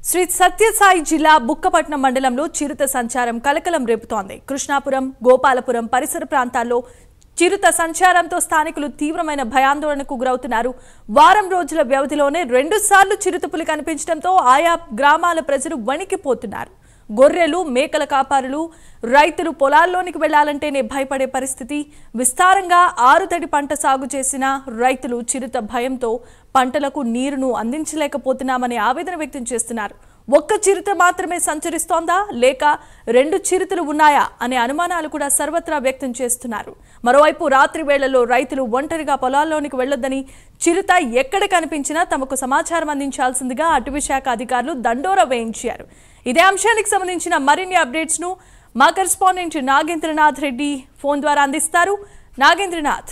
శ్రీ సత్యసాయి జిల్లా బుక్కపట్నం మండలంలో చిరుత సంచారం కలకలం రేపుతోంది. కృష్ణాపురం, గోపాలపురం పరిసర ప్రాంతాల్లో చిరుత సంచారంతో స్థానికులు తీవ్రమైన భయాందోళనకు గురవుతున్నారు. వారం రోజుల వ్యవధిలోనే 2 సార్లు చిరుతపులి కనిపించడంతో ఆయా గ్రామాల ప్రజలు వణికిపోతున్నారు. గొర్రెలు, మేకల కాపరులు, రైతులు పొలాల్లోనికి వెళ్లాలంటేనే భయపడే పరిస్థితి. విస్తారంగా ఆరుతడి పంట సాగు చేసిన రైతులు చిరుత భయంతో పంటలకు నీరును అందించలేకపోతున్నామని ఆవేదన వ్యక్తం చేస్తున్నారు. ఒక్క చిరుత మాత్రమే సంచరిస్తోందా లేక 2 చిరుతలు ఉన్నాయా అనే అనుమానాలు కూడా సర్వత్రా వ్యక్తం చేస్తున్నారు. మరోవైపు రాత్రి వేళల్లో రైతులు ఒంటరిగా పొలాల్లోనికి వెళ్లొద్దని, చిరుత ఎక్కడ కనిపించినా తమకు సమాచారం అందించాల్సిందిగా అటవీ శాఖ అధికారులు దండోరా వేయించారు. ఇదే అంశానికి సంబంధించిన మరిన్ని అప్డేట్స్ ను మా కరెస్పాండెంట్ నాగేంద్రనాథ్ రెడ్డి ఫోన్ ద్వారా అందిస్తారు. నాగేంద్రనాథ్.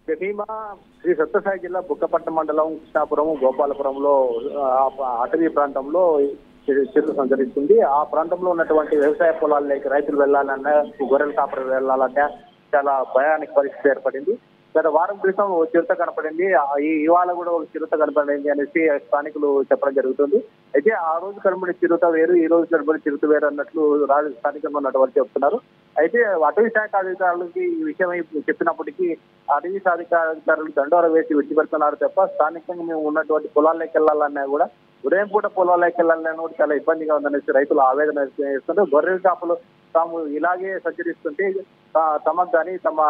శ్రీ సత్యసాయి జిల్లా బుక్కపట్నం మండలం కృష్ణాపురం, గోపాలపురంలో అటవీ ప్రాంతంలో చిరుత సంచరిస్తుంది. ఆ ప్రాంతంలో ఉన్నటువంటి వ్యవసాయ పొలాల్లోకి రైతులు వెళ్లాలన్నా, గొర్రెల కాపరు వెళ్లాలన్నా చాలా భయానికి పరిస్థితి ఏర్పడింది. గత వారం క్రితం చిరుత కనపడింది, ఇవాళ కూడా ఒక చిరుత కనపడింది అనేసి స్థానికులు చెప్పడం జరుగుతుంది. అయితే ఆ రోజు కనబడిన చిరుత వేరు, ఈ రోజు కనబడిన చిరుత వేరు అన్నట్లు స్థానికంగా ఉన్నటువంటి చెప్తున్నారు. అయితే అటవీ శాఖ అధికారులకి ఈ విషయం చెప్పినప్పటికీ అటవీ శాఖ అధికారులు దండోర వేసి విడిచిపెడుతున్నారు తప్ప స్థానికంగా మేము ఉన్నటువంటి పొలాల్లోకి వెళ్లాలన్నా కూడా, ఉదయం పూట పొలాల్లోకి వెళ్లాలన్నా కూడా చాలా ఇబ్బందిగా ఉందనేసి రైతులు ఆవేదన వ్యక్తం చేస్తున్నారు. గొర్రెల కాపులు తాము ఇలాగే సంచరిస్తుంటే తమకు కానీ తమ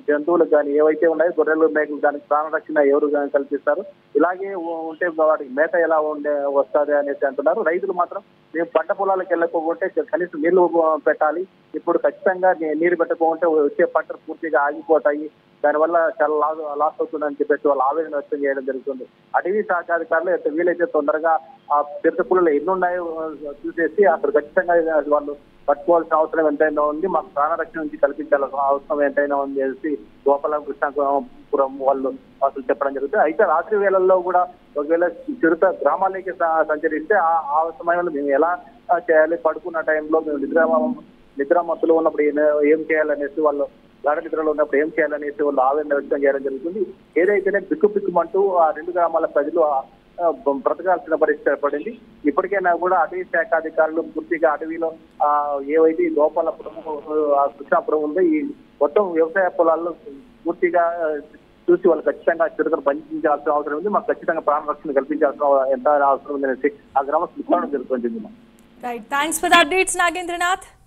జంతువులకు కానీ ఏవైతే ఉన్నాయో గొర్రెలు, మేకలు దానికి ప్రాణరక్షణ ఎవరు కానీ కల్పిస్తారు, ఇలాగే ఉంటే వాటికి మేత ఎలా వస్తుంది అనేసి అంటున్నారు. రైతులు మాత్రం మేము పంట పొలాలకు వెళ్ళకపోతే కనీసం నీళ్లు పెట్టాలి, ఇప్పుడు ఖచ్చితంగా నీరు పెట్టకపోతే వచ్చే పంటలు పూర్తిగా ఆగిపోతాయి, దానివల్ల చాలా లాస్ అవుతుందని చెప్పేసి వాళ్ళు ఆవేదన వ్యక్తం చేయడం జరుగుతుంది. అటవీ శాఖ అధికారులు వీలైతే తొందరగా ఆ చిరుతపులులు ఎన్ని ఉన్నాయో చూసేసి అక్కడ ఖచ్చితంగా వాళ్ళు పట్టుకోవాల్సిన అవసరం ఎంతైనా ఉంది, మాకు ప్రాణరక్షణ నుంచి కల్పించాల్సిన అవసరం ఎంతైనా ఉంది అనేసి గోపాలం, కృష్ణాపురం వాళ్ళు అసలు చెప్పడం జరుగుతుంది. అయితే రాత్రి వేళల్లో కూడా ఒకవేళ చిరుత గ్రామాలకి సంచరిస్తే ఆ సమయంలో మేము ఎలా చేయాలి, పడుకున్న టైంలో మేము నిద్రామత్తులో ఉన్నప్పుడు ఏం చేయాలనేసి వాళ్ళు, గాఢ నిద్రలో ఉన్నప్పుడు ఏం చేయాలనేసి వాళ్ళు ఆవేదన వ్యక్తం చేయడం జరుగుతుంది. ఏదైతేనే బిక్కుమంటూ ఆ 2 గ్రామాల ప్రజలు బ్రతకాల్సిన పరిస్థితి ఏర్పడింది. ఇప్పటికైనా కూడా అటవీ శాఖ అధికారులు పూర్తిగా అటవీలో ఏవైతే గోపాలపురం, కృష్ణాపురం ఉందో ఈ మొత్తం వ్యవసాయ పొలాల్లో పూర్తిగా చూసి వాళ్ళు ఖచ్చితంగా చిరుతను బంధించాల్సిన అవసరం ఉంది, మాకు ఖచ్చితంగా ప్రాణరక్షణ కల్పించాల్సిన ఎంత అవసరం ఉందనేసి ఆ గ్రామస్తులు కోరడం జరుగుతుంది. Right, thanks for the updates Nagendranath.